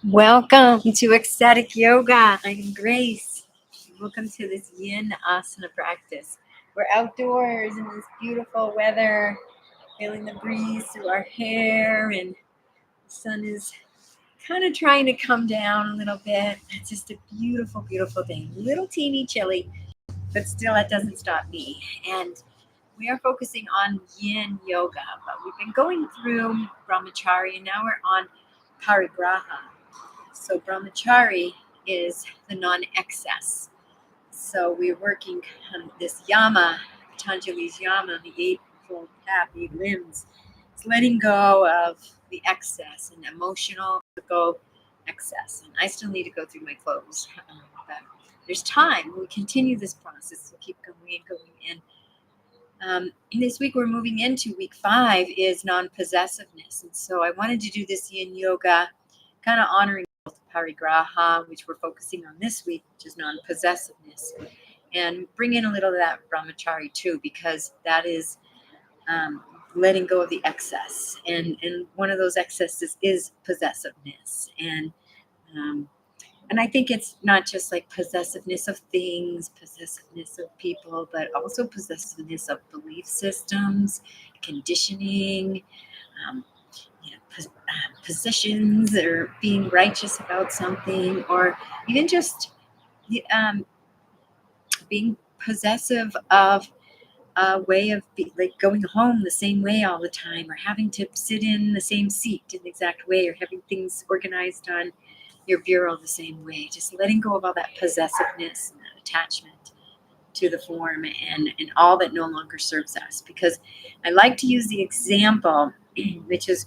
Welcome to Ecstatic Yoga. I'm Grace. Welcome to this Yin Asana practice. We're outdoors in this beautiful weather, feeling the breeze through our hair, and the sun is kind of trying to come down a little bit. It's just a beautiful, beautiful day. A little teeny chilly, but still that doesn't stop me. And we are focusing on Yin Yoga, but we've been going through Brahmacharya, and now we're on Aparigraha. So Brahmachari is the non-excess. So we're working on this yama, Patanjali's yama, the eightfold path, 8 limbs. It's letting go of the excess and emotional excess. And I still need to go through my clothes, but there's time. We continue this process. We'll keep going and going in. This week we're moving into week 5 is non-possessiveness. And so I wanted to do this yin yoga, kind of honoring Aparigraha, which we're focusing on this week, which is non-possessiveness, and bring in a little of that Brahmacharya too, because that is letting go of the excess, and one of those excesses is possessiveness, and I think it's not just like possessiveness of things, possessiveness of people, but also possessiveness of belief systems, conditioning, um, positions, or being righteous about something, or even just being possessive of a way of like going home the same way all the time, or having to sit in the same seat in the exact way, or having things organized on your bureau the same way. Just letting go of all that possessiveness and that attachment to the form, and all that no longer serves us. Because I like to use the example, which is,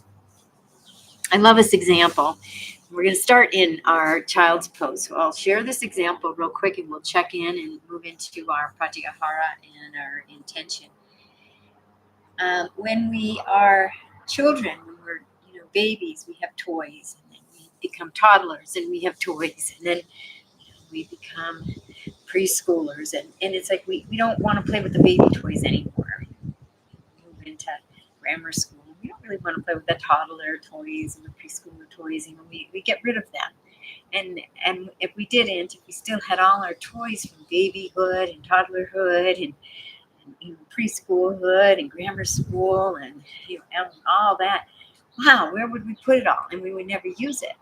I love this example. We're going to start in our child's pose. So I'll share this example real quick, and we'll check in and move into our pratyahara and our intention. When we are children, when we're babies, we have toys, and then we become toddlers, and we have toys, and then we become preschoolers, and it's like we don't want to play with the baby toys anymore. We move into grammar school. We don't really want to play with the toddler toys and the preschooler toys. We get rid of them. And if we didn't, if we still had all our toys from babyhood and toddlerhood and preschoolhood and grammar school and all that, wow, where would we put it all? And we would never use it.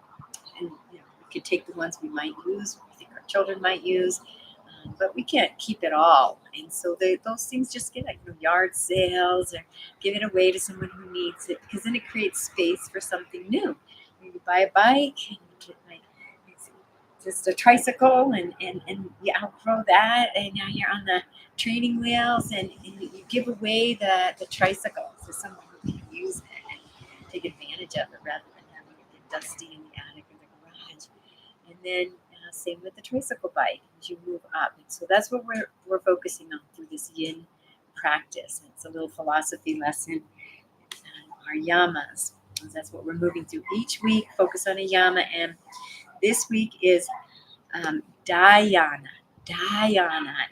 And we could take the ones we might use, we think our children might use, but we can't keep it all. And so those things just get like yard sales, or give it away to someone who needs it, because then it creates space for something new. You buy a bike, and you get like just a tricycle, and you outgrow that, and now you're on the training wheels, and you give away the tricycle to someone who can use it and take advantage of it, rather than having it get dusty in the attic or the garage. And then same with the tricycle bike as you move up. And so that's what we're focusing on through this yin practice. It's a little philosophy lesson on our yamas. That's what we're moving through each week. Focus on a yama, and this week is dhyana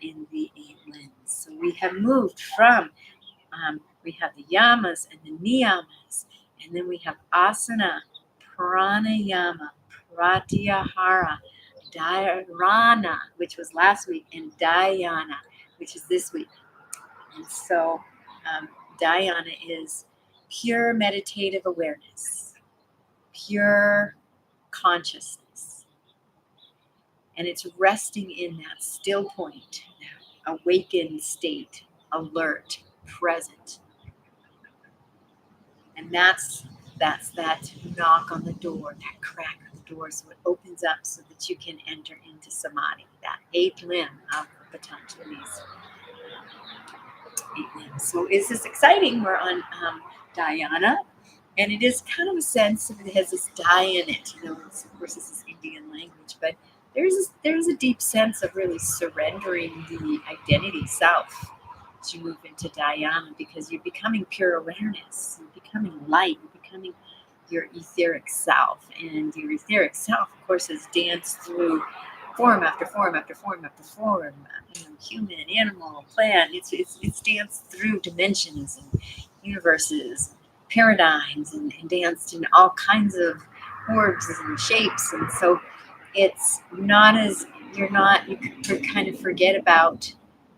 in the 8 limbs. So we have moved from we have the yamas and the niyamas, and then we have asana, pranayama, pratyahara, dharana, which was last week, and dhyana, which is this week. And so dhyana is pure meditative awareness, pure consciousness. And it's resting in that still point, that awakened state, alert, present. And that's that knock on the door, that crack on the door, so it opens up so that you can enter into samadhi, that 8th limb of Patanjali's 8 limbs. So is this exciting? We're on dhyana, and it is kind of a sense of, it has this dhy in it. Of course, this is Indian language, but there's a deep sense of really surrendering the identity self as you move into dhyana, because you're becoming pure awareness, you're becoming light, you're becoming your etheric self. And your etheric self, of course, is danced through form after form after form after form, human, animal, plant. It's danced through dimensions and universes, paradigms, and danced in all kinds of orbs and shapes. And so it's not as, you could kind of forget about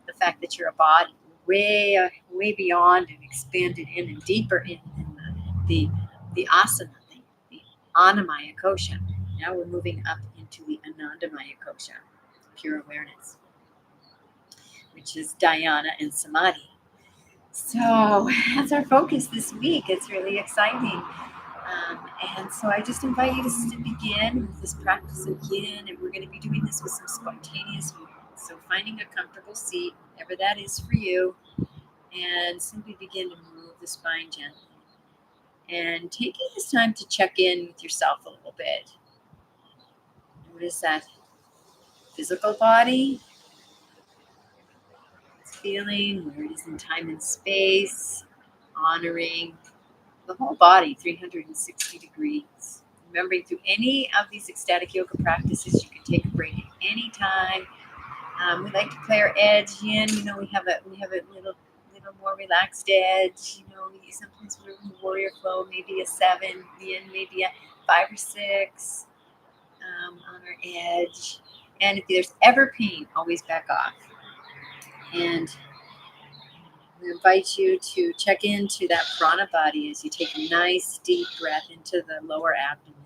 the fact that you're a body way beyond and expanded in and deeper in the asana, the anamaya kosha. Now we're moving up into the anandamaya kosha, pure awareness, which is dhyana and samadhi. So that's our focus this week. It's really exciting. And so I just invite you to begin with this practice of yin, and we're going to be doing this with some spontaneous movement. So finding a comfortable seat, whatever that is for you, and simply begin to move the spine gently. And taking this time to check in with yourself a little bit. Notice that physical body, it's feeling, where it is in time and space, honoring the whole body 360 degrees. Remembering through any of these ecstatic yoga practices, you can take a break at any time. We like to play our edge yin. We have a little more relaxed edge. Sometimes we're in the warrior flow, maybe a 7 yin, maybe a 5 or 6 on our edge. And if there's ever pain, always back off. And we invite you to check into that prana body as you take a nice deep breath into the lower abdomen.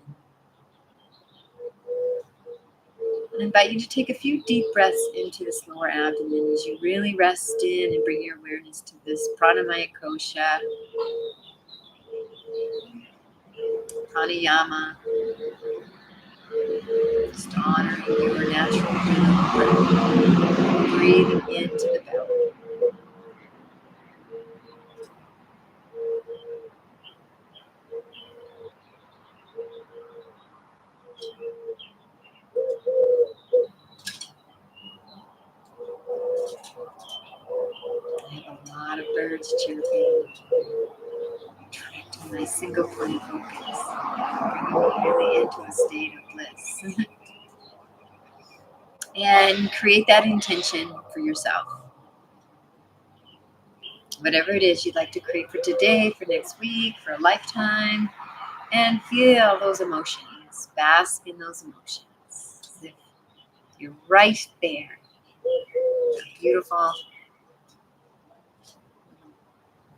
I invite you to take a few deep breaths into this lower abdomen as you really rest in and bring your awareness to this pranamaya kosha, pranayama, just honoring your natural breath, breathing into the belly. I have a lot of birds chirping, attracting my single point focus, bringing me really into a state of bliss. And create that intention for yourself. Whatever it is you'd like to create for today, for next week, for a lifetime, and feel those emotions. Bask in those emotions. As if you're right there. A beautiful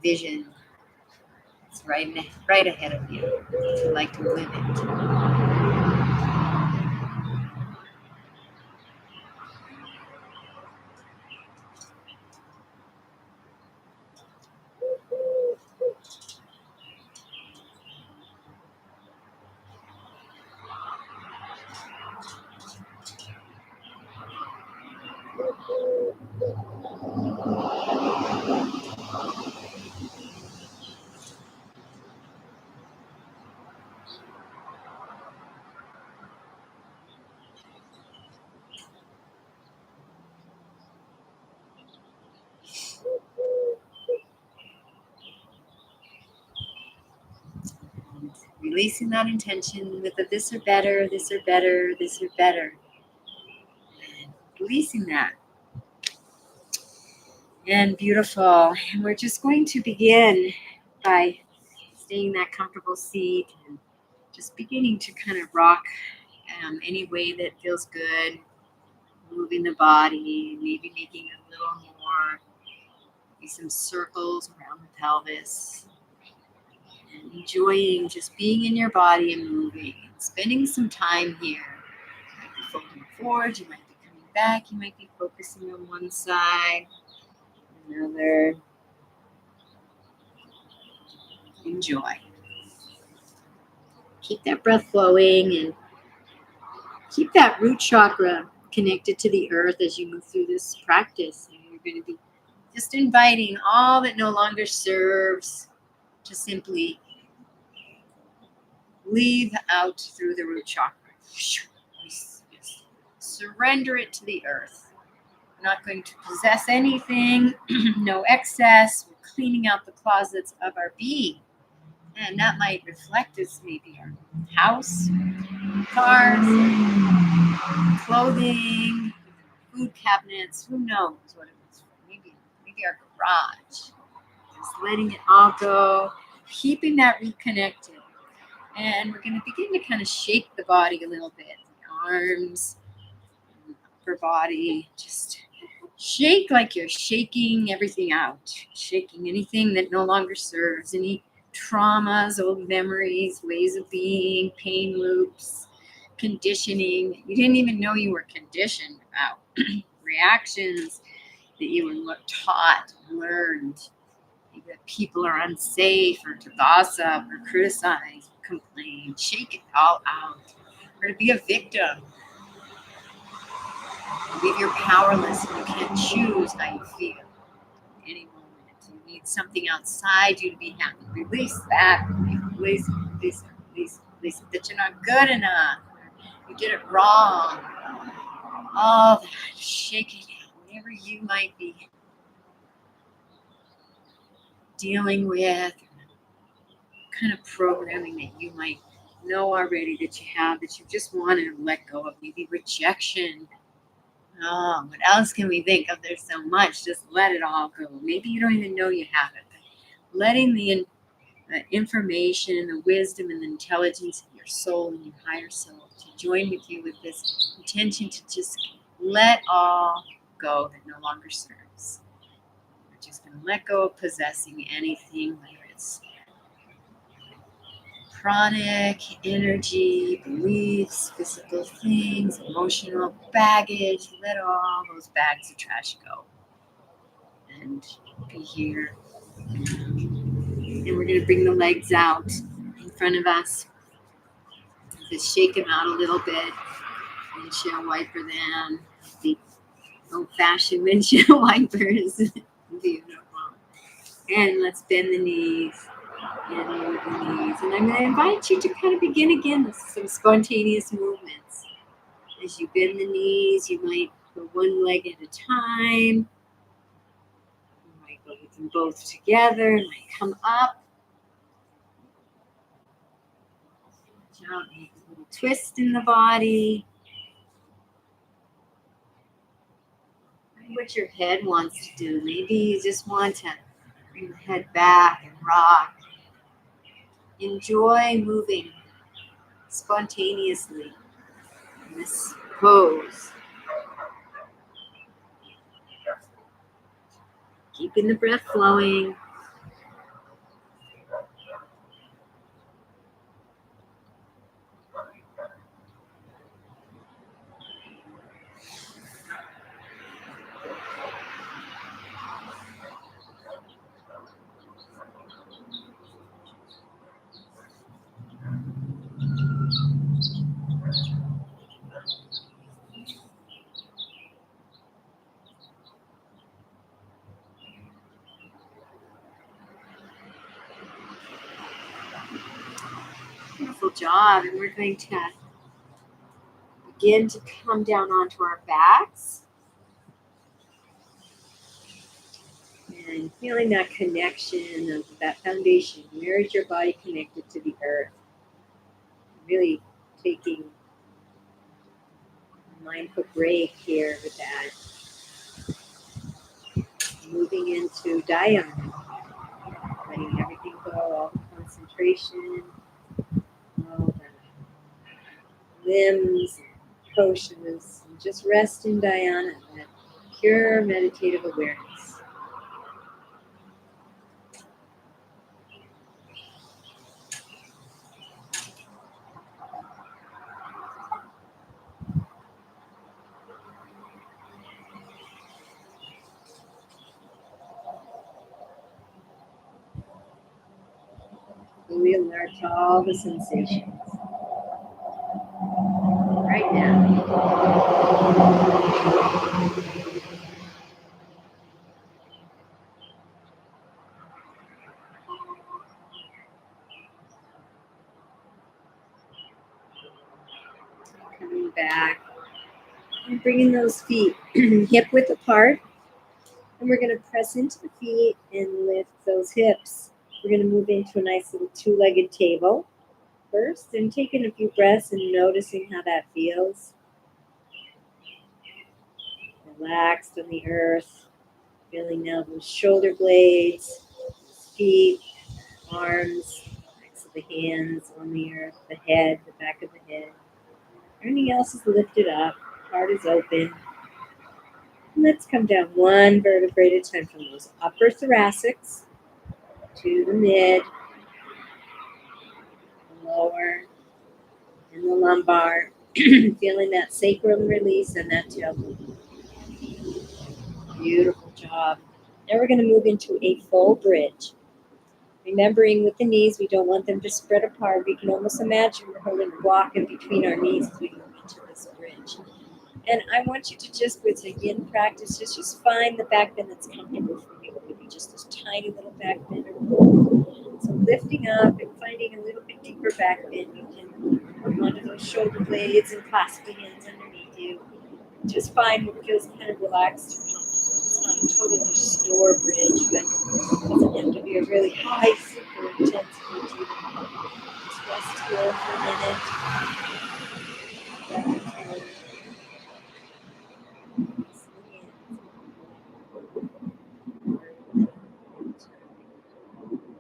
vision. It's right ahead of you. If you like to live it. Releasing that intention with a this or better, this or better, this or better. And releasing that. And beautiful. And we're just going to begin by staying in that comfortable seat and just beginning to kind of rock any way that feels good. Moving the body, maybe making a little more, maybe some circles around the pelvis. And enjoying just being in your body and moving, and spending some time here. You might be folding forward, you might be coming back, you might be focusing on one side, another. Enjoy. Keep that breath flowing and keep that root chakra connected to the earth as you move through this practice. And you're going to be just inviting all that no longer serves to simply leave out through the root chakra. Just surrender it to the earth. We're not going to possess anything, no excess. We're cleaning out the closets of our being. And that might reflect as maybe our house, cars, clothing, food cabinets, who knows what it was for. Maybe our garage. Just letting it all go, keeping that root connected. And we're going to begin to kind of shake the body a little bit. The arms, upper body, just shake like you're shaking everything out. Shaking anything that no longer serves, any traumas, old memories, ways of being, pain loops, conditioning. You didn't even know you were conditioned about. Reactions that you were taught, learned. That people are unsafe or to gossip or criticize, complain, shake it all out. Or to be a victim. Believe you're powerless and you can't choose how you feel at any moment. You need something outside you to be happy. Release that. Release that you're not good enough. You did it wrong. All that. Shake it out. Whatever you might be dealing with, kind of programming that you might know already that you have, that you just want to let go of. Maybe rejection. Oh, what else can we think of? There's so much. Just let it all go. Maybe you don't even know you have it. But letting the information, the wisdom, and the intelligence of your soul and your higher self to join with you with this intention to just let all go that no longer serves. We're just going to let go of possessing anything, whether it's chronic energy, beliefs, physical things, emotional baggage. Let all those bags of trash go and be here. And we're going to bring the legs out in front of us. Just shake them out a little bit. Windshield wiper them. The old-fashioned windshield wipers. Beautiful. And let's bend the knees. And move the knees. And I'm going to invite you to kind of begin again with some spontaneous movements. As you bend the knees, you might go one leg at a time. You might go with them both together. You might come up. Make a little twist in the body. What your head wants to do. Maybe you just want to bring the head back and rock. Enjoy moving spontaneously in this pose. Keeping the breath flowing. Beautiful job. And we're going to begin to come down onto our backs. And feeling that connection of that foundation. Where is your body connected to the earth? Really taking a mindful break here with that. Moving into dhyana. Letting everything go, all the concentration, all the limbs, koshas, and just rest in dhyana, that pure meditative awareness. We alert to all the sensations right now. Coming back and bringing those feet hip width apart. And we're going to press into the feet and lift those hips. We're going to move into a nice little two-legged table first, and taking a few breaths and noticing how that feels. Relaxed on the earth, feeling now those shoulder blades, feet, arms. Relax a the hands on the earth, the head, the back of the head. Everything else is lifted up, heart is open. And let's come down one vertebrae at a time from those upper thoracics to the mid, the lower, and the lumbar. Feeling that sacral release and that tailbone. Beautiful job. Now we're going to move into a full bridge. Remembering with the knees, we don't want them to spread apart. We can almost imagine we're holding a block in between our knees as we move into this bridge. And I want you to just, with a yin practice, just find the back bend that's comfortable for you. Maybe just this tiny little back bend. So lifting up and finding a little bit deeper back bend. You can hold onto those shoulder blades and clasp the hands underneath you. Just find what feels kind of relaxed and comfortable. It's not a total restore bridge, but it doesn't have to be a really high, super intense bridge either. Just rest here for a minute.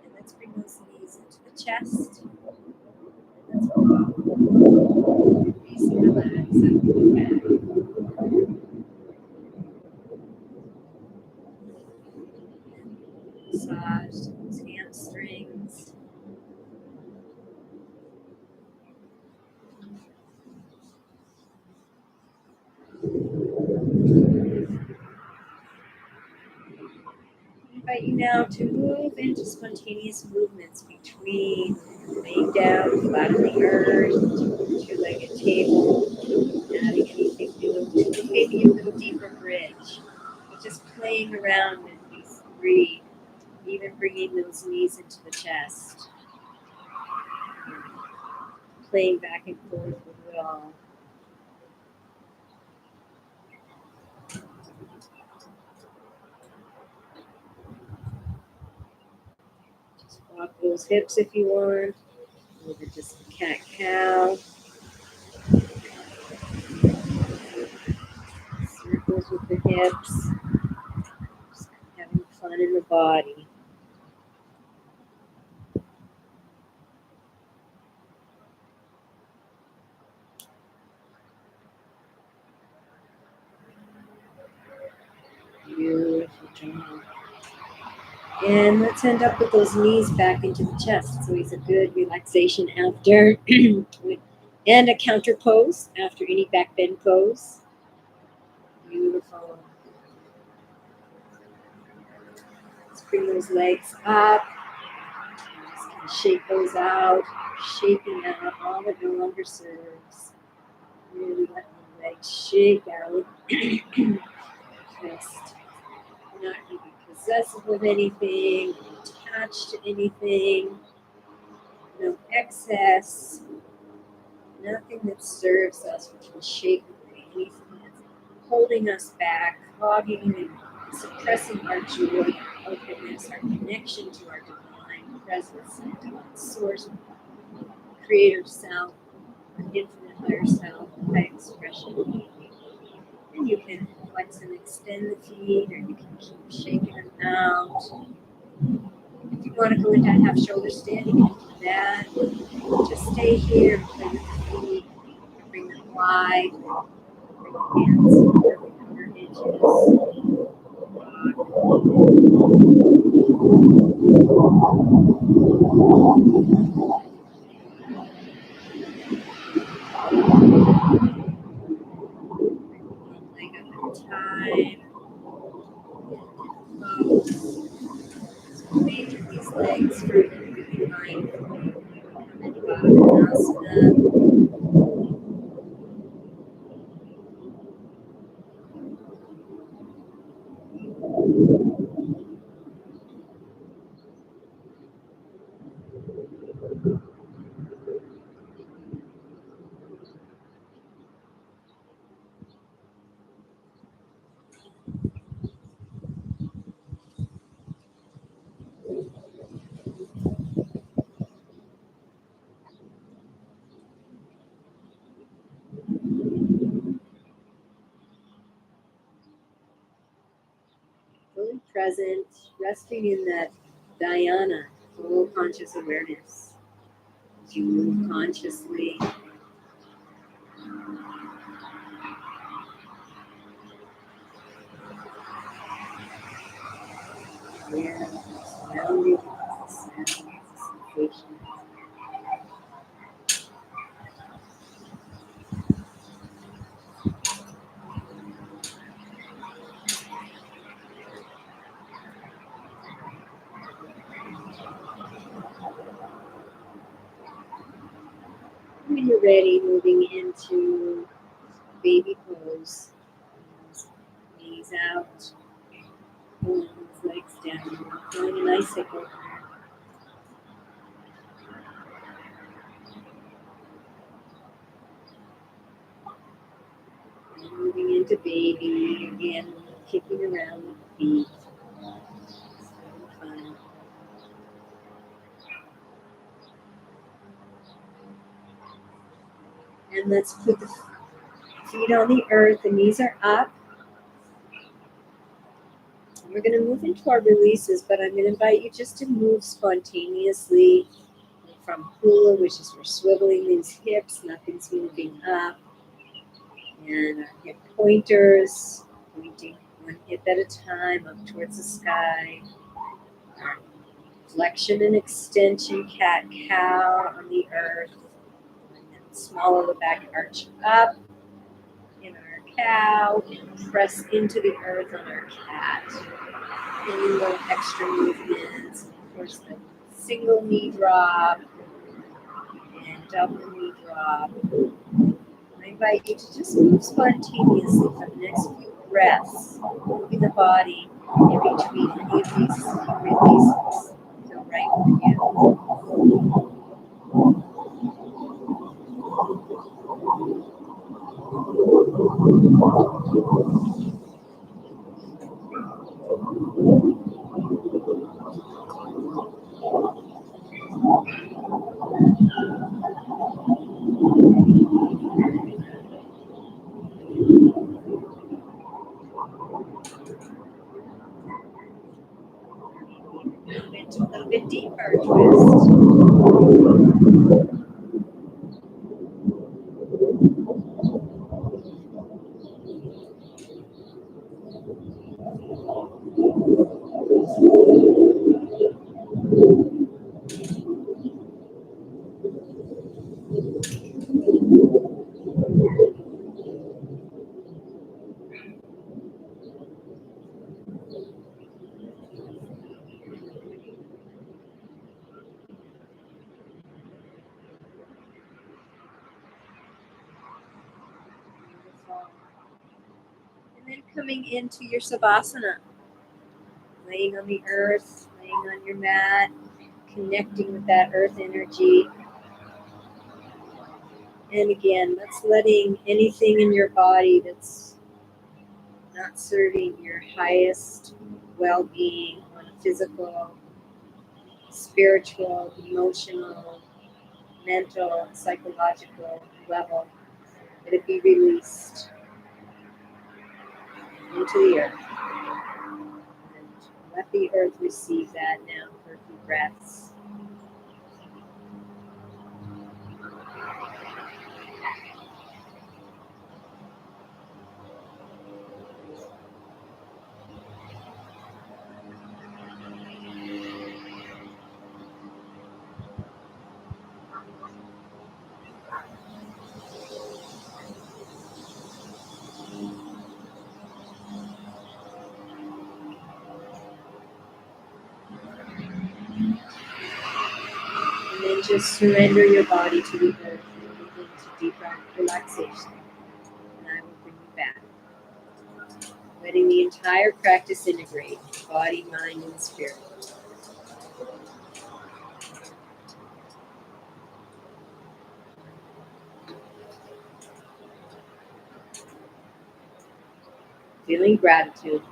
And let's bring those knees into the chest. Let's release and relax and move back. Massage those hamstrings. I invite you now to move into spontaneous movements between laying down flat on the earth, two-legged table, adding anything new, maybe a little deeper bridge, but just playing around as we breathe, even bringing those knees into the chest, playing back and forth with it all. Just walk those hips if you want, or just cat-cow. Circles with the hips, just having fun in the body. Beautiful job. And let's end up with those knees back into the chest. It's always a good relaxation after. And a counter pose after any back bend pose. Beautiful. Let's bring those legs up. Just kind of shake those out. Shaking out all that no longer serves. Really let the legs shake out. Just not even possessive of anything, attached to anything, no excess, nothing that serves us. We can shake away anything that's holding us back, clogging and suppressing our joy, our openness, our connection to our divine presence and divine source, creator self, infinite higher self, high expression. And you can flex and extend the feet, or you can keep shaking them out. If you want to go into half shoulder stand, you can do that. Just stay here, play with the feet, bring them wide, bring the hands over the outer edges. One leg up at a time. So major these legs for really mindful. Come into Asana. Fully present, resting in that dhyana, full conscious awareness. You move consciously. Aware, surrounding sounds, sensations. When you're ready, moving into baby pose. Knees out, pulling those legs down, pulling an icicle. And moving into baby, again, kicking around with the feet. So fun. And let's put the feet on the earth, the knees are up. We're going to move into our releases, but I'm going to invite you just to move spontaneously from hula, which is we're swiveling these hips, nothing's moving up. And our hip pointers, pointing one hip at a time up towards the sky. Our flexion and extension, cat-cow on the earth. And then small lower back arch up in our cow and press into the earth on our cat. Any little extra movements. Of course, the single knee drop and double knee drop. I invite you to just move spontaneously for the next few breaths, moving the body in between any of these releases. Feel right with you. Move into a little bit deeper twist. And then coming into your savasana, laying on the earth, laying on your mat, connecting with that earth energy. And again, that's letting anything in your body that's not serving your highest well-being on a physical, spiritual, emotional, mental, psychological level, let it be released into the earth. And let the earth receive that now for a few breaths. And then just surrender your body to the earth and move into deep relaxation. And I will bring you back. Letting the entire practice integrate body, mind, and spirit. Feeling gratitude.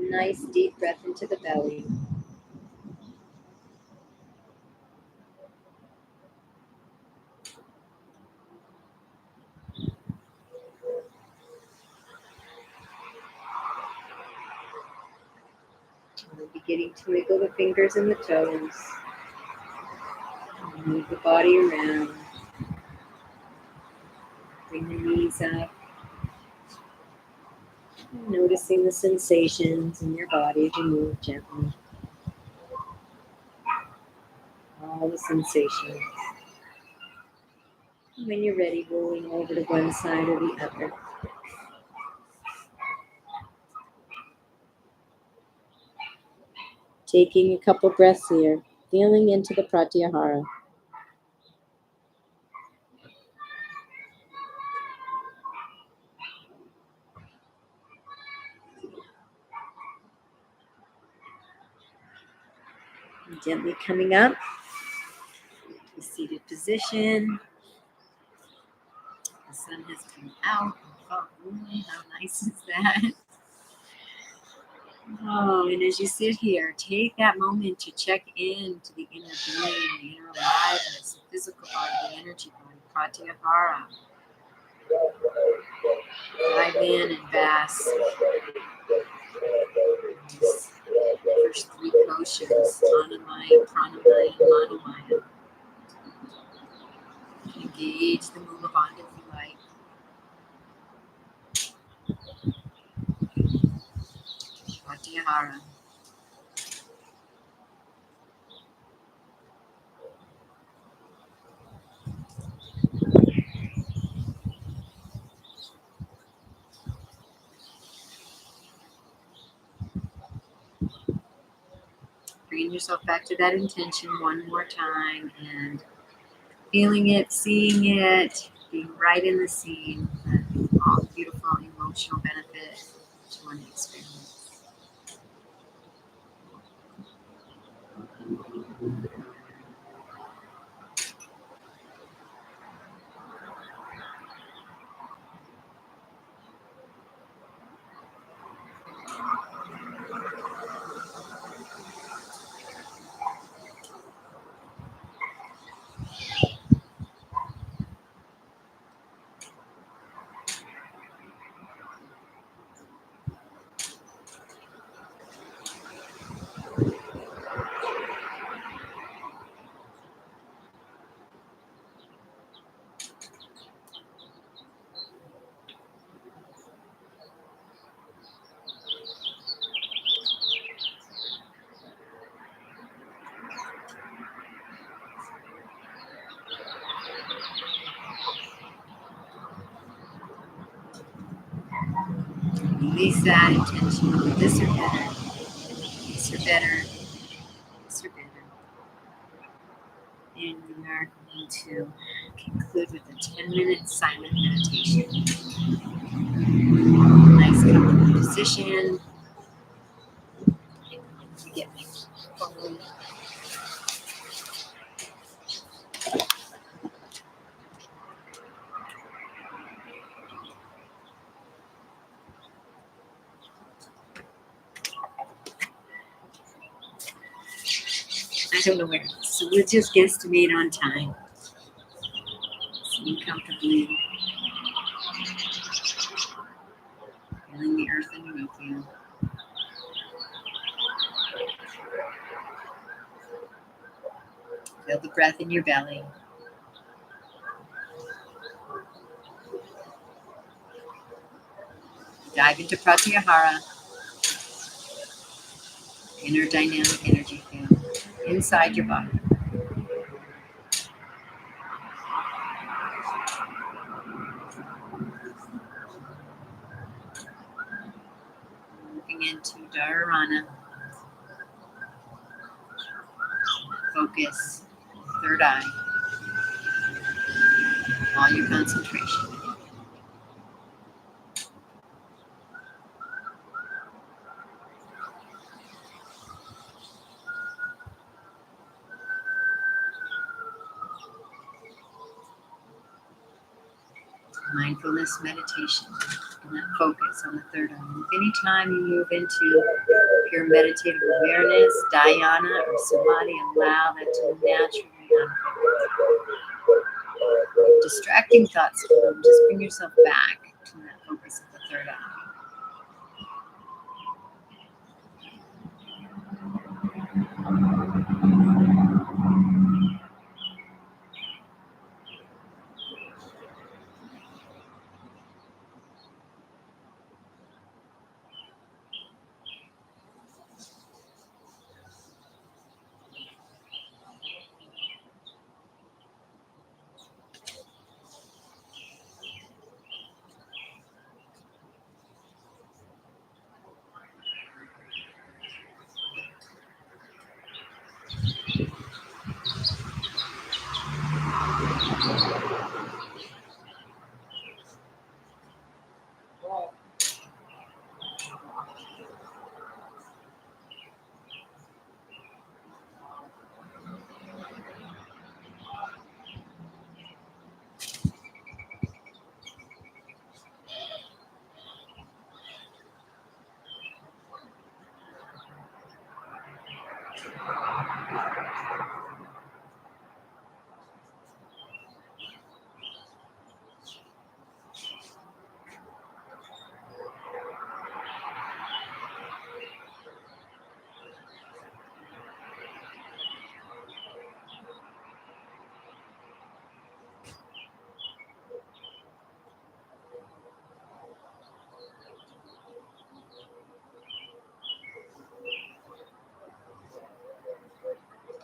Nice deep breath into the belly. We'll be beginning to wiggle the fingers and the toes. Move the body around. Bring the knees up. Noticing the sensations in your body as you move gently. All the sensations. When you're ready, rolling over to one side or the other. Taking a couple breaths here, feeling into the pratyahara. Gently coming up, the seated position. The sun has come out. Oh, how nice is that? Oh, and as you sit here, take that moment to check in to the inner being, the inner aliveness, the physical body, the energy body, pratyahara. Dive in and bask. These first three koshas, Anamaya, Pranamaya, and Manomaya. Engage the Mula Bandha if you like. Pratyahara. Bringing yourself back to that intention one more time and feeling it, seeing it, being right in the scene, and all the beautiful emotional benefit to one experience. Release that intention. This or better. This or better. This or better. And we are going to conclude with a 10-minute silent meditation. Nice comfortable position. You get my phone don't know where. So we'll just guesstimate on time. Sitting comfortably, feeling the earth underneath you. Feel the breath in your belly. Dive into Pratyahara, inner dynamic energy field inside your body. Moving into Dharana. Focus, third eye, all your concentration. Mindfulness meditation and that focus on the third eye. If anytime you move into pure meditative awareness, dhyana or samadhi, allow that to naturally unfold. If distracting thoughts come, just bring yourself back to that focus of the third eye.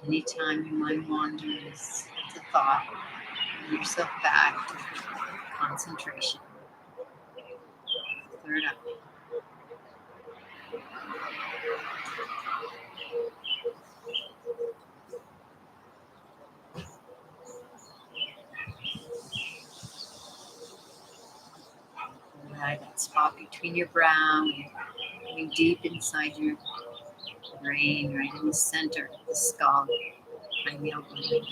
Anytime your mind wanders, it's a thought, bring yourself back to concentration. Third eye. Right, that spot between your brow, going deep inside your brain, right in the center of the skull, pineal gland.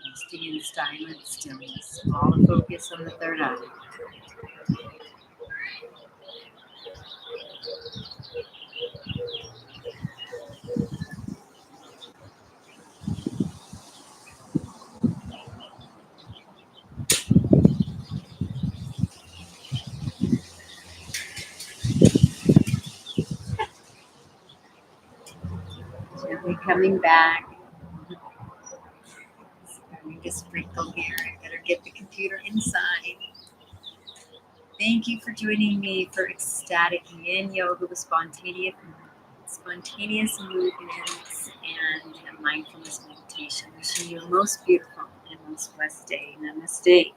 Resting in silent stillness, all the focus on the third eye. coming back. Starting to sprinkle here. I better get the computer inside. Thank you for joining me for ecstatic yin yoga with spontaneous movements and a mindfulness meditation. Wishing you a most beautiful and most blessed day. Namaste.